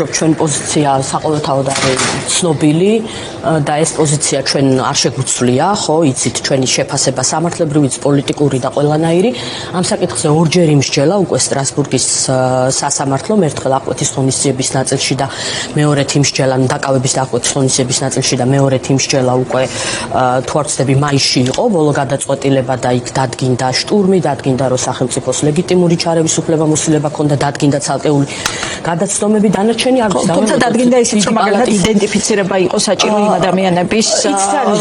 ვფიქრობ, ჩვენი პოზიცია საყოველთაოდ არის ცნობილი და ეს პოზიცია ჩვენ არ შეგვცვლია, ხო, იცით ჩვენი შეფასება სამართლებრივიც, პოლიტიკური და ყველანაირი. ამ საკითხზე ორჯერ იმსჯელა უკვე სტრასბურგის სასამართლომ, ერთხელ აღკვეთის ღონისძიების ნაწილში და მეორედ იმსჯელა დაკავების და აღკვეთის ღონისძიების ნაწილში და მეორედ იმსჯელა უკვე თუ არ ვცდები მაისში იყო ბოლო გადაწყვეტილება და იქ დადგინდა შტურმი, დადგინდა რომ სახელმწიფოს ლეგიტიმური ჩარევის უფლება-მოსილება ქონდა, დადგინდა ცალკეული გადაცდომები, დანარჩენი არ ვიცი. თუმცა დადგინდა ისიც რომ მაგალითად იდენტიფიცირება იყო საჭირო იმ ადამიანების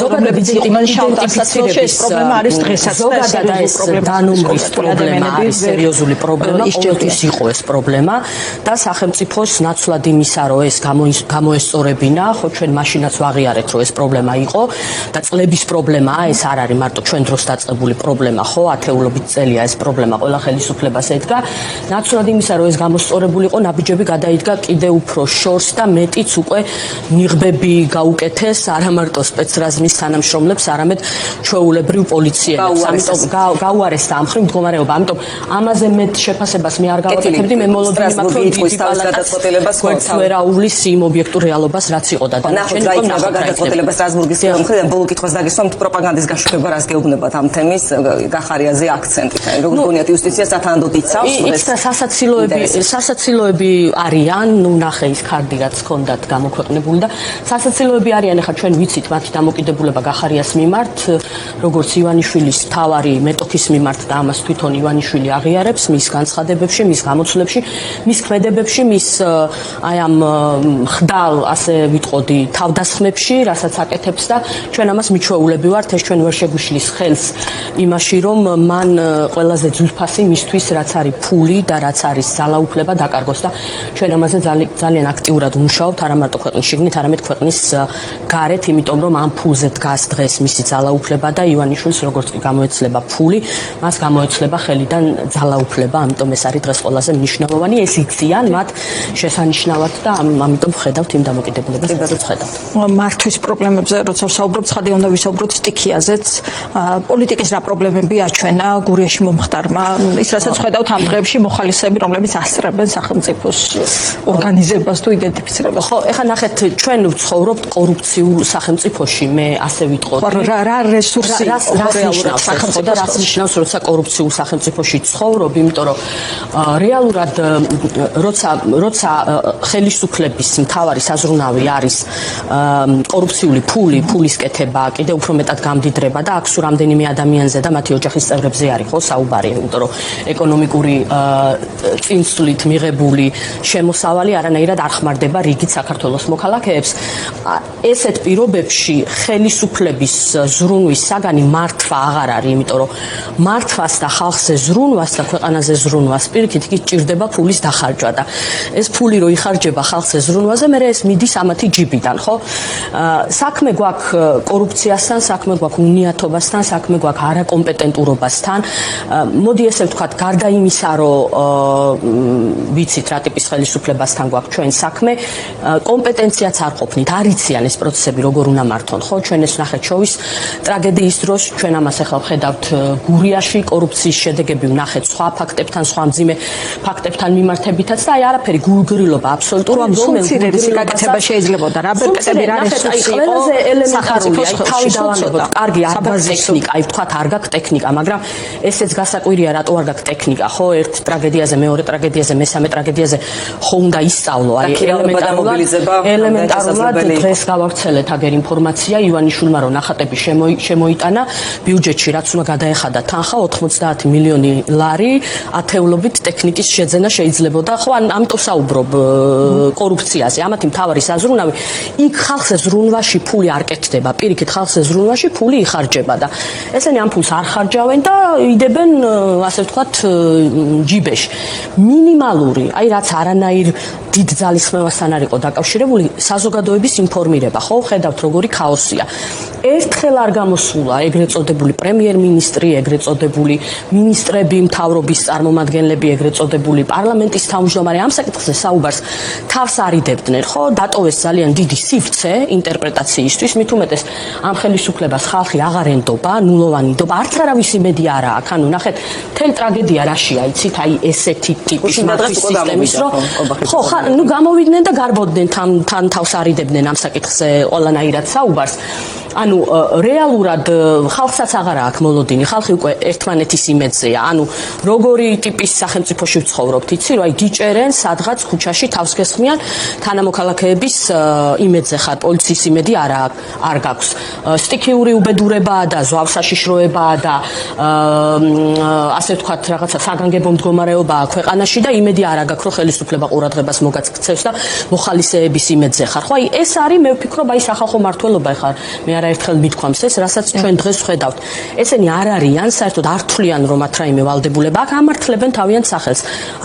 ზოგადად იდენტიფიცირების პრობლემა არის დღესაც ზოგადად ეს დანომრის პრობლემა არის სერიოზული პრობლემა, ყოველთვის იყო ეს პრობლემა და სახელმწიფოს ნაცვლად იმისა რომ ეს გამოესწორებინა, ხო ჩვენ მაშინაც ვაღიარეთ რომ ეს პრობლემა იყო და წლების პრობლემაა, ეს არ არის მარტო ჩვენ დროს დაწყებული პრობლემა, ხო, ათეულობით წელია ეს პრობლემა ყველა ხელისუფლებას ედგა. ნაცვლად იმისა რომ ეს გამოსწორებულიყო, ნაბიჯები გადაიდგა კიდევ უფრო შორს და მეტიც უკვე ნიღბები გაუკეთეს არა მარტო სპეცრაზმის თანამშრომლებს, არამედ ჩვეულებრივ პოლიციელებს. ამიტომ გაუარესდა ამ ხრივ მდგომარეობა. ამიტომ ამაზე მეტ შეფასებას მე არ გავაკეთებდი, მე მოლოდინი მაქვს რომ დიდი გადაწყვეტილებას ვერაუვლის იმ ობიექტურ რეალობას რაც იყო და დანარჩენი გადაწყვეტილება სტრასბურგის მხრიდან ბოლო კითხვას დაგისვამთ პროპაგანდის გაშუქება რას გეუბნებათ ამ თემის გახარიაზე აქცენტი. როგორ გონიათ იუსტიცია სათანადოდ იცავს ეს სასაცილოები არიან, ნუ ნახე ის ქარდი რაც ჰქონდათ გამოქვეყნებული და სასაცილოები არიან, ახლა ჩვენ ვიცით მათი დამოკიდებულება გახარიას მიმართ, როგორც ივანიშვილის თავარი მეტოქის მიმართ და ამას თვითონ ივანიშვილი აღიარებს მის განცხადებებში, მის გამოცვლებში, მის ქმედებებში, მის აი ამ ხდალ ასე ვიტყოდი თავდასხმებში, რასაც აკეთებს და ჩვენ ამას მიჩვეულები ვართ, ეს ჩვენ ვერ შეგვიშლის ხელს იმაში, რომ მან ყველაზე ძვირფასი მისთვის რაც არის ფული და რაც არის ძალაუფლება დაკარგოს და ჩვენ ამაზე ძალიან აქტიურად ვმუშაობთ, არა მარტო ქვეყნის შიგნით, არამედ ქვეყნის გარეთ, იმიტომ რომ ამ ფულზე დგას დღეს მისი ძალაუფლება და ივანიშვილს როგორც კი გამოეცლება ფული, მას გამოეცლება ხელიდან ძალაუფლება, ამიტომ ეს არის დღეს ყველაზე მნიშვნელოვანი, ეს იციან მათ შესანიშნავად და ამიტომ ვხედავთ იმ დამოკიდებულებას, რაც ვხედავთ. მართვის პრობლემებზე როცა ვსაუბრობ, ცხადია უნდა ვისაუბროთ სტიქიაზეც. პოლიტიკის რა პრობლემები აჩვენა გურიაში მომხდარმა, ის რასაც ვხედავთ ამ დღეებში მოხალისეები, რომლებიც ასწრებენ სახელმწიფოს ორგანიზებას თუ იდენტიფიცირებას. ხო, ეხლა ნახეთ, ჩვენ ვცხოვრობთ კორუფციულ სახელმწიფოში, მე ასე ვიტყოდი. რა რესურსი რეალურად სახელმწიფო და რაც ნიშნავს, როცა კორუფციულ სახელმწიფოში ცხოვრობ, იმიტომ რომ რეალურად როცა ხელისუფლების მთავარი საზრუნავი არის კორუფციული ფულის კეთება, კიდევ უფრო მეტად გამდიდრება და აქ სულ რამდენიმე ადამიანზე და მათი ოჯახის წევრებზე არის ხო საუბარი, იმიტომ რომ ეკონომიკური წინსვლით მიღებული შემოსავალი არანაირად არ ხმარდება რიგით საქართველოს მოქალაქეებს. ესეთ პირობებში ხელისუფლების ზრუნვის საგანი მართვა აღარ არის, იმიტომ რომ მართვას და ხალხზე ზრუნვას და ქვეყანაზე ზრუნვას პირიქით კი ჭირდება ფულის დახარჯვა და ეს ფული რო იხარჯება ხალხზე ზრუნვაზე, მერე ეს მიდის ამათი ჯიბიდან, ხო? საქმე გვაქვს კორუფციასთან, საქმე გვაქვს უნიათობასთან, საქმე გვაქვს არაკომპეტენტურობასთან. მოდი ესე ვთქვათ, გარდა იმისა, რომ ვიცით რა ტიპის ხელისუფლებასთან გვაქვს ჩვენ საქმე, კომპეტენციაც არ ყოფნით, არ იციან ეს პროცესები როგორ უნდა მართონ, ხო? ჩვენ ეს ვნახეთ შოვის ტრაგედიის დროს, ჩვენ ამას ახლა ვხედავთ გურიაში, კორუფციის შედეგები ვნახეთ სხვა ფაქტებთან, სხვა მძიმე ფაქტებთან მიმართებითაც და აი არაფერი გულგრილობა აბსოლუტურად სულცირების გაკეთება შეიძლება და რა ბერკეტები რა რესურსი იყო ელემენტარული, აი თავი დავანებოთ, კარგი არ გაქვს ტექნიკა, აი ვთქვათ არ გაქვს ტექნიკა, მაგრამ ესეც გასაკვირია, რატო არ გაქვს ტექნიკა, ხო? ერთ ტრაგედიაზე, მეორე ტრაგედიაზე, მესამე ტრაგედიაზე ხო უნდა ისწავლო, აი ელემენტარულად დღეს გავავრცელეთ აგერ ინფორმაცია ივანიშვილმა რომ ნახატები შემოიტანა ბიუჯეტში რაც უნდა გადაეხადა თანხა 90 მილიონი ლარი, ათეულობით ტექნიკის შეძენა შეიძლებოდა, ხო? ამიტომ საუბრობ კორუფციაზე, ამათი მთავარი საზრუნავი იქ ხალხზე ზრუნვაში ფული არ კეთდება, პირიქით ხალხზე ზრუნვაში ფული იხარჯება და ესენი ამ ფულს არ ხარჯავენ და იდებენ ასე ვთქვათ ჯიბეში. მინიმალური, აი რაც არანაირ დიდ ძალისხმევასთან არ იყო დაკავშირებული, საზოგადოების ინფორმირება, ხო? ხედავთ როგორი ქაოსია. ერთხელ არ გამოსულა ეგრეთ წოდებული პრემიერ-მინისტრი, ეგრეთ წოდებული მინისტრები, მთავრობის წარმომადგენლები, ეგრეთ წოდებული პარლამენტის თავმჯდომარე ამ საკითხზე საუბარს თავს არიდებდნენ, ხო? დატოვეს ძალიან დიდი სივრცე ინტერპრეტაციისთვის, მით უმეტეს ამ ხელისუფლებას ხალხი აღარ ენდობა, ნულოვანი ნდობა, არც არავის იმედი არა აქვს. ანუ ნახეთ, მთელი ტრაგედია რაშია, იცით, აი ესეთი ტიპის მართვის სისტემის, რომ ხო, ნუ გამოვიდნენ და გარბოდნენ თან თავს არიდებდნენ ამ საკითხზე ყველანაირად საუბარს. ანუ რეალურად ხალხსაც აღარ აქვს მოლოდინი, ხალხი უკვე ერთმანეთის იმედზეა. ანუ როგორი ტიპის სახელმწიფოში ვცხოვრობთ, იცი, რომ აი გიჭერენ სადღაც ქუჩაში თავს გესხმიან, თანამოქალაქეების იმედზე ხარ, პოლიციის იმედი არ გაქვს. სტიქიური უბედურებაა და ზვავსაშიშროებაა და ასე ვთქვათ, რაღაცა საგანგებო მდგომარეობაა ქვეყანაში და იმედი არ გაქვს, რომ ხელისუფლება ყურადღებას მოგაქცევს და მოხალისეების იმედზე ხარ. ხო, აი ეს არის, მე ვფიქრობ, აი სახალხო მმართველობა ხარ. მე არაერთხელ მithქვამს ეს, რასაც ჩვენ დღეს ვხედავთ. ესენი არ არიან, საერთოდ არ თვლიან, რომ მათ რაიმე ვალდებულება აქვს, ამართლებენ თავიანთ სახელს.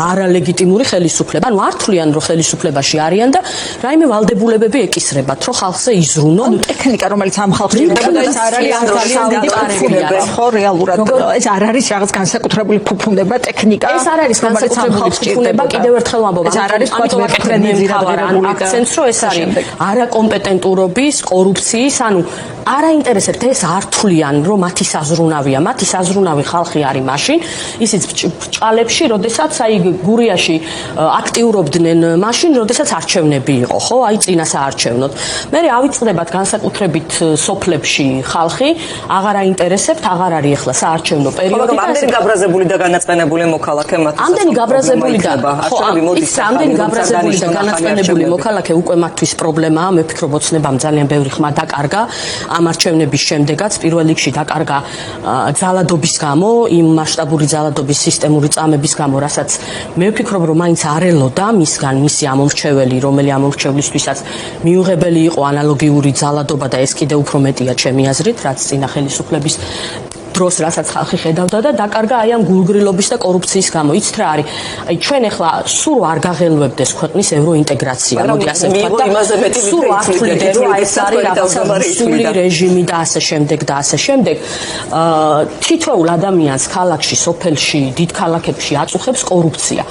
არალეგიტიმური ხელისუფლება, ანუ არ თვლიან, რომ ხელისუფლებაში არიან და რაიმე ვალდებულებები ეკისრებათ, რომ ხალხზე იზრუნონ. ტექნიკა, რომელიც ამ ხალხს იბრძოდა, ეს არ არის ძალიან დიდი ფუფუნდება, ხო, რეალურად. ეს არ არის რაღაც განსაკუთრებული ფუფუნდება, ტექნიკა. ეს არ არის განსაკუთრებული ფუფუნდება, კიდევ ერთხელ ვამბობ, ეს არ არის აქცენტს, რომ ეს არის არაკომპეტენტურობის, კორუფციის, ანუ არ აინტერესებთ ეს არ თვლიან, რომ მათი საზრუნავია, მათი საზრუნავი ხალხი არის მაშინ, ისიც ბრჭყალებში, როდესაც აი გურიაში აქტიურობდნენ მაშინ, როდესაც არჩევნები იყო, ხო? აი წინა საარჩევნოდ. მე ავიწყდებათ განსაკუთრებით სოფლებში ხალხი, აღარ აინტერესებთ, აღარ არის ახლა საარჩევნო პერიოდი და ამდენი გაბრაზებული და განაწყენებული მოქალაქე მათ. ამდენი გაბრაზებული და ამდენი გაბრაზებული და განაწყენებული მოქალაქე უკვე მათთვის პრობლემაა, მე ვფიქრობ, ოცნებამ ძალიან ბევრი ხმა დაკარგა. ამ არჩევნების შემდეგაც პირველ რიგში დაკარგა ძალადობის გამო, იმ მასშტაბური ძალადობის სისტემური წამების გამო, რასაც მე ვფიქრობ, რომ მაინც არ ელოდა მისგან მისი ამომრჩეველი, რომელი ამომრჩევლისთვისაც მიუღებელი იყო ანალოგიური ძალადობა და ეს კიდევ უფრო მეტია ჩემი აზრით, რაც წინა ხელისუფლების დროს რასაც ხალხი ხედავდა და დაკარგა აი ამ გულგრილობის და კორუფციის გამო. იცით რა არის? აი ჩვენ ახლა სულ არ გაღელვებდეს ქვეყნის ევროინტეგრაცია. მოდი ასე ვთქვათ და სულ არ თვლიდე რომ აი ეს არის რაღაცა რუსული რეჟიმი და ასე შემდეგ და ასე შემდეგ. თითოეულ ადამიანს ქალაქში, სოფელში, დიდ ქალაქებში აწუხებს კორუფცია.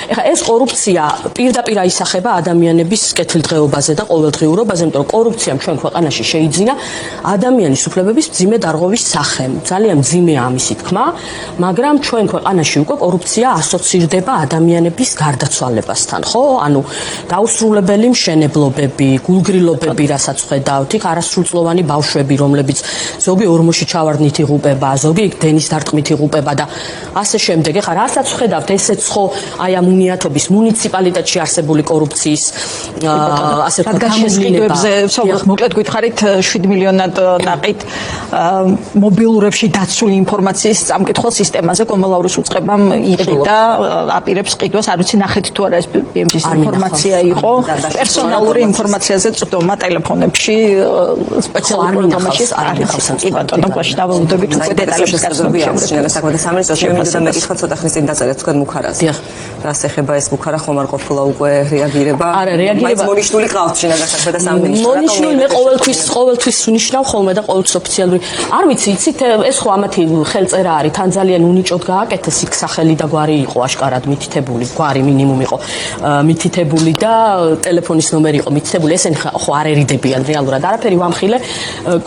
ეხლა ეს კორუფცია პირდაპირ აისახება ადამიანების კეთილდღეობაზე და ყოველდღიურობაზე, იმიტომ რომ კორუფციამ ჩვენ ქვეყანაში შეიძინა ადამიანის უფლებების მძიმე დარღვევის სახე. ძალიან მძიმეა ამისი თქმა, მაგრამ ჩვენ ქვეყანაში უკვე კორუფცია ასოცირდება ადამიანების გარდაცვალებასთან, ხო? ანუ დაუსრულებელი მშენებლობები, გულგრილობები, რასაც ხედავთ, იქ არასრულწლოვანი ბავშვები, რომლებიც ზოგი ორმოში ჩავარდნით იღუპება, ზოგი დენის დარტყმით იღუპება და ასე შემდეგ. ეხლა რასაც ხედავთ, ესეც ხო აი ამ უნიათობის მუნიციპალიტეტში არსებული კორუფციის ასე ვთქვათ გამოსყიდვებზე, საუბრობთ, მოკლედ გითხარით 7 მილიონად ნაყიდ მობილურებში დაცული ინფორმაციის წამკითხვა სისტემაზე კომალაურის უწყებამ იყიდა, აპირებს ყიდვას, არ ვიცი ნახეთ თუ არა ეს BMG-ის ინფორმაცია იყო, პერსონალური ინფორმაციაზე წვდომა ტელეფონებში, სპეციალურ პროგრამაში არის. კი ბატონო, გაშ დავალოდებით უკვე დეტალებს გასწრებია. საქმეთა სამინისტროში მინდოდა მეკითხა ცოტა ხნის წინ დაწერეთ თქვენ მუხარაზე. რას ეხება ეს მუხარა ხომ არ ყოფილა უკვე რეაგირება? არა, რეაგირება. მონიშნული ყავთ შინაგან საქმეთა სამინისტროში. მონიშნული მე ყოველთვის ვნიშნავ ხოლმე და ყოველთვის ოფიციალური. არ ვიცი, იცით ეს ხო ამათი ხელწერა არის, თან ძალიან უნიჭოდ გააკეთეს, იქ სახელი და გვარი იყო აშკარად მითითებული, გვარი მინიმუმ იყო მითითებული და ტელეფონის ნომერი იყო მითითებული. ესენი ხო არ ერიდებიან რეალურად არაფერი. ვამხილე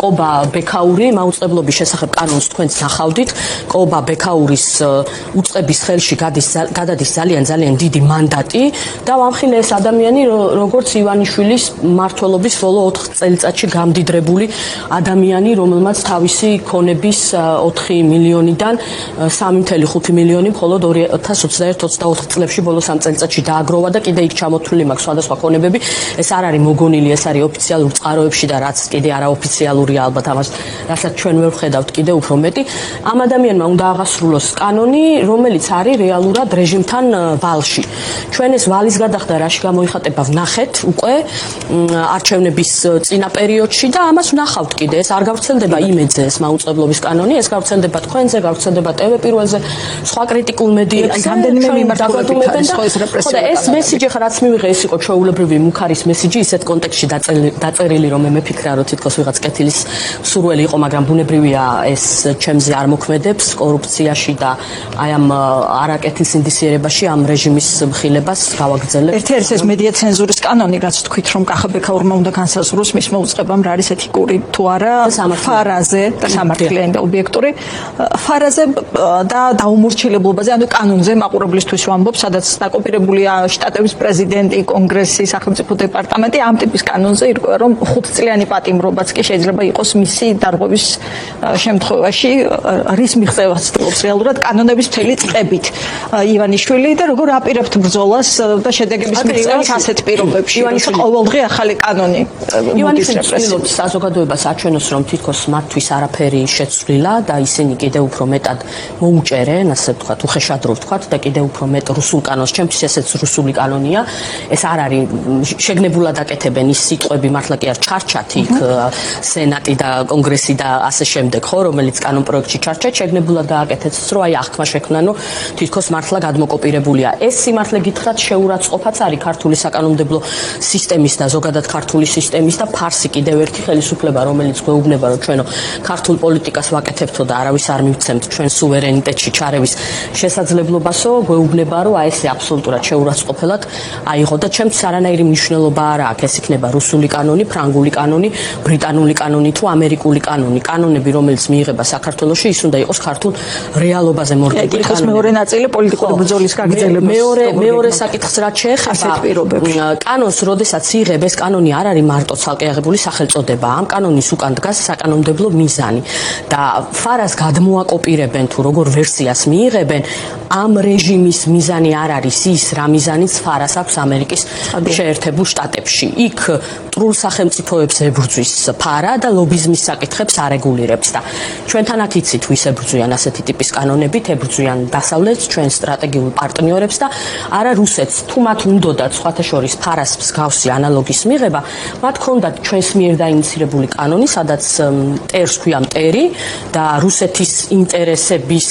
კობა ბექაური მაუწყებლობის შესახებ კანონს თქვენც ნახავდით. კობა ბექაურის უწყების ხელში გადადის ძალიან დიდი მანდატი და ვამხილე ეს ადამიანი როგორც ივანიშვილის მმართველობის ბოლო 4 წელიწადში გამდიდრებული ადამიანი, რომელმაც თავისი ქონების 4 მილიონიდან 3.5 მილიონი მხოლოდ 2021-24 წლებში ბოლო 3 წელიწადში დააგროვა და კიდე იქ ჩამოთვლილი მაქვს სხვადასხვა ქონებები. ეს არ არის მოგონილი, ეს არის ოფიციალურ წყაროებში და რაც კიდე არაოფიციალურია ალბათ ამას, რასაც ჩვენ ვერ ვხედავთ კიდე უფრო მეტი. ამ ადამიანმა უნდა აღასრულოს კანონი, რომელიც არის რეალურად რეჟიმთან ვალში. ჩვენ ეს ვალის გადახდა რაში გამოიხატება ვნახეთ უკვე არჩევნების წინა პერიოდში და ამას ვნახავთ კიდე. ეს არ გავრცელდება იმედზე ეს მაუწყებლობის კანონი, ეს გავრცელდება თქვენზე, გავრცელდება TV პირველზე, სხვა კრიტიკულ მედიებზე. რამდენიმე მიმართულებით არის ხო ეს რეპრესია. ეს მესიჯი ხა რაც მივიღე, ეს იყო ჩვეულებრივი მუხარის მესიჯი, ისეთ კონტექსტში დაწერილი, რომ მე ფიქრა, რომ თითქოს ვიღაც კეთილის სურველი იყო, მაგრამ ბუნებრივია ეს ჩემზე არ მოქმედებს კორუფციაში და აი ამ არაკეთილ სინდისიერებაში ამ რეჟიმის მხილებას გავაგრძელებ. ერთი არის ეს მედია ცენზურის კანონი, რაც თქვით, რომ კახაბექაურმა უნდა განსაზღვროს მის მოუწყებამ რა არის ეთიკური თუ არა ფარაზე და სამართლიანი და ობიექტური დირექტორი ფარაზე და დაუმორჩილებულობაზე, ანუ კანონზე მაყურებლისთვის ვამბობ, სადაც დაკოპირებულია შტატების პრეზიდენტი, კონგრესი, სახელმწიფო დეპარტამენტი, ამ ტიპის კანონზე ირკვევა, რომ 5 წლიანი პატიმრობაც კი შეიძლება იყოს მისი დარღვევის შემთხვევაში, რის მიღწევას ცდილობს რეალურად კანონების მთელი წყებით ივანიშვილი და როგორ აპირებთ ბრძოლას და შედეგების მიღწევას ასეთ პირობებში, როცა ყოველდღე ახალი კანონი ივანიშვილის ცდილობს საზოგადოებას აჩვენოს, რომ თითქოს მათთვის არაფერი შეცვლილა და ისინი კიდევ უფრო მეტად მოუჭერენ, ასე ვთქვათ, უხეშად რო ვთქვათ და კიდევ უფრო მეტ რუსულ კანონს, ჩემთვის ესეც რუსული კანონია, ეს არ არის შეგნებულად აკეთებენ ის სიტყვები, მართლა კი არ ჩარჩათ იქ სენატი და კონგრესი და ასე შემდეგ, ხო, რომელიც კანონ პროექტში ჩარჩათ, შეგნებულად დააკეთეს, რომ აი აღქმა შექმნანო, თითქოს მართლა გადმოკოპირებულია. ეს სიმართლე გითხრათ შეურაცხყოფაც არის ქართული საკანონმდებლო სისტემის და ზოგადად ქართული სისტემის და ფარსი კიდევ ერთი ხელისუფლება, რომელიც გვეუბნება, რომ ჩვენო ქართულ პოლიტიკას ვაკეთებთო და არავის არ მივცემთ ჩვენ სუვერენიტეტში ჩარევის შესაძლებლობასო, გვეუბნება, რომ აი ესე აბსოლუტურად შეურაცხყოფელად აიღო და ჩემთვის არანაირი მნიშვნელობა არ აქვს, ეს იქნება რუსული კანონი, ფრანგული კანონი, ბრიტანული კანონი თუ ამერიკული კანონი. კანონები, რომელიც მიიღება საქართველოში, ის უნდა იყოს ქართულ რეალობაზე მორგებული კანონი. მეორე ნაწილი პოლიტიკური ბრძოლის გაგრძელებას. მეორე საკითხს რაც შეეხება კანონს, როდესაც იღებ, ეს კანონი არ არის მარტო ცალკე აღებული სახელწოდება. ამ კანონის უკან დგას საკანონმდებლო მიზანი და ფარას გადმოაკოპირებენ თუ როგორ ვერსიას მიიღებენ, ამ რეჟიმის მიზანი არ არის ის, რა მიზანიც ფარას აქვს ამერიკის შეერთებულ შტატებში. იქ მტრულ სახელმწიფოებს ებრძვის ფარა და ლობიზმის საკითხებს არეგულირებს და ჩვენთან აქ იცით ვის ებრძვიან ასეთი ტიპის კანონებით, ებრძვიან დასავლეთს, ჩვენ სტრატეგიულ პარტნიორებს და არა რუსეთს. თუ მათ უნდოდათ სხვათა შორის ფარას მსგავსი ანალოგის მიღება, მათ ჰქონდათ ჩვენს მიერ დაინიცირებული კანონი, სადაც ტერს ქვია მტერი და რუსეთის ინტერესების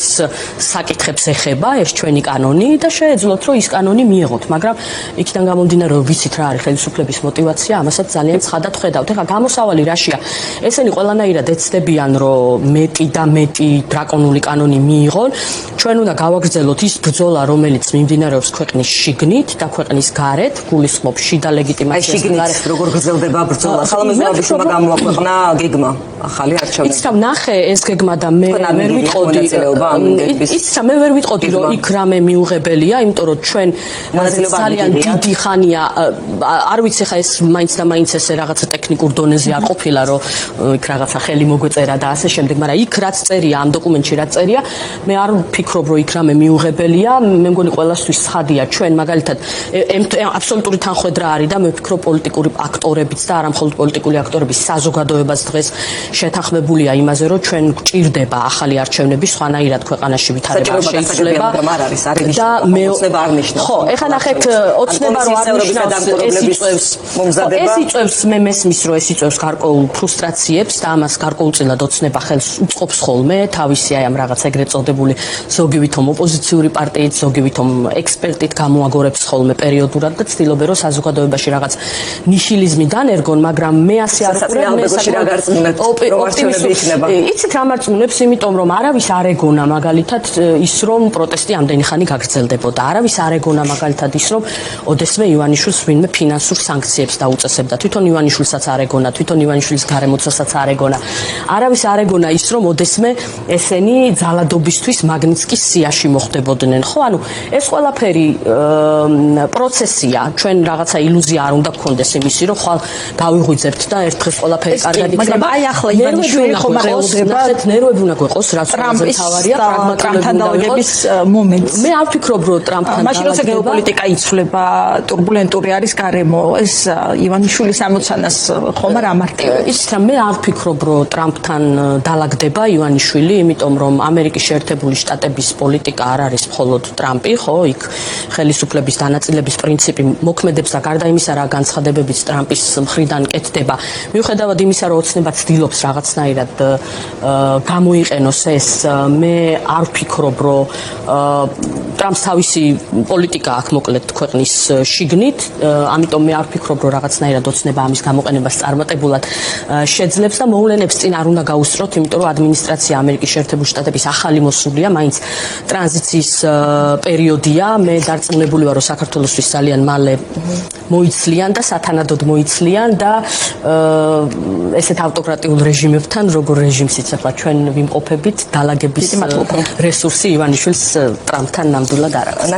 საკითხებს ეხება ეს ჩვენი კანონი და შეეძლოთ, რომ ის კანონი მიიღოთ, მაგრამ იქიდან გამომდინარე, რომ ვიცით რა არის ხელისუფლების мотиваცია, ამასაც ძალიან ცხადად ხედავთ. ეხლა გამოსავალი რაშია? ესენი ყველანაირად ეცდებიან, რომ მეტი და მეტი დრაკონული კანონი მიიღონ. ჩვენ უნდა გავაგრძელოთ ის ბრძოლა, რომელიც მიმდინარეობს ქვეყნის შიგნით და ქვეყნის გარეთ, გულისხმობს შიდა ლეგიტიმაციას გარეთ. როგორ გრძელდება ბრძოლა? ხალხმოძრაობისმა გამოაქვეყნა გეგმა ახალი არჩევნების. იცით რა, ნახე ეს გეგმა და მე ვერ ვიტყოდი. იცით რა, მე ვერ ვიტყოდი, რომ იქ რამე მიუღებელია, იმიტომ რომ ჩვენ ძალიან დიდი ხანია, არ ვიცი ხა ეს მაინც და მაინც ესე რაღაცა ტექნიკურ დონეზე არ ყოფილა, რომ იქ რაღაცა ხელი მოგვეწერა და ასე შემდეგ, მაგრამ იქ რაც წერია, ამ დოკუმენტში რაც წერია, მე არ ვფიქრობ, რომ იქ რამე მიუღებელია, მე მგონი ყველასთვის ცხადია, ჩვენ მაგალითად აბსოლუტური თანხმედრა არის და მე ვფიქრობ პოლიტიკური აქტორებიც და არა მხოლოდ პოლიტიკური აქტორების საზოგადოებას დღეს შეთანხმებულია იმაზე, რომ ჩვენ გვჭირდება ახალი არჩევნები, სხვანაირად ქვეყანაში ვითარება შეიძლება და მე ხო, ეხლა ნახეთ, ოცნება რო არ ნიშნავს, ეს იწვევს მე მესმის, რომ ეს იწვევს გარკვეულ ფრუსტრაციებს და ამას გარკვეულწილად ოცნება ხელს უწყობს ხოლმე, თავისი აი ამ რაღაც ეგრეთ წოდებული ზოგი ვითომ ოპოზიციური პარტიით, ზოგი ვითომ ექსპერტით გამოაგორებს ხოლმე პერიოდურად და ცდილობენ, რომ საზოგადოებაში რაღაც ნიჰილიზმი დანერგონ, მაგრამ მე ასე არ ვყურებ, მე იცით რა მარწმუნებს, იმიტომ რომ არავის არ ეგონა მაგალითად ის, რომ პროტესტი ამდენი ხანი გაგრძელდებოდა, არავის არ ეგონა მაგალითად ის, რომ ოდესმე ივანიშვილს ვინმე ფინანსურ სანქციებს დაუწესებდა, თვითონ ივანიშვილსაც არ ეგონა, თვითონ ივანიშვილის გარემოცასაც არ ეგონა, არავის არ ეგონა ის, რომ ოდესმე ესენი ძალადობისთვის მაგნიცკის სიაში მოხდებოდნენ, ხო, ანუ ეს ყველაფერი პროცესია, ჩვენ რაღაცა ილუზია არ უნდა გქონდეს იმისი, რომ ხვალ გავიღვიძებთ და ერთ დღეს ყველაფერი კარგად იქნება. მაგრამ აი ახლა ივანიშვილი ხომ არ ელოდება ნერვები უნდა გვეყოს, რაც ყველაზე თავარია, პრაგმატულობის მომენტს. მე არ ვფიქრობ, რომ ტრამპთან მაშინ როცა გეოპოლიტიკა იცვლება, турბულენტური არის გარემო, ეს ივანიშვილის ამოცანას ხომ არ ამარტივებს. იცით რა, მე არ ვფიქრობ, რომ ტრამპთან დალაგდება ივანიშვილი, იმიტომ რომ ამერიკის შეერთებული შტატების პოლიტიკა არ არის მხოლოდ ტრამპი, ხო, იქ ხელისუფლების დანაწილების პრინციპი მოქმედებს და გარდა იმისა, რა განცხადებებიც ტრამპის მხრიდან კეთდება, მიუხედავად იმისა, რომ ოცნება ცდილობს რაღაცნაირად გამოიყენოს ეს, მე არ ვფიქრობ, რომ ტრამპს თავისი პოლიტიკა აქვს მოკლედ ქვეყნის შიგნით, ამიტომ მე არ ვფიქრობ, რომ რაღაცნაირად ოცნება ამის გამოყენებას წარმატებულად შეძლებს და მოვლენებს წინ არ უნდა გაუსწროთ, იმიტომ რომ ადმინისტრაცია ამერიკის შეერთებული შტატების ახალი მოსულია, მაინც ტრანზიციის პერიოდია, მე დარწმუნებული ვარ, რომ საქართველოსთვის ძალიან მალე მოიცლიან და სათანადოდ მოიცლიან და ესეთ ავტოკრატიულ რეჟიმებთან, როგორ რეჟიმს იცება ჩვენ ვიმყოფებით, დალაგების რესურსი ივანიშვილს ტრამპთან ნამდვილად არ აქვს.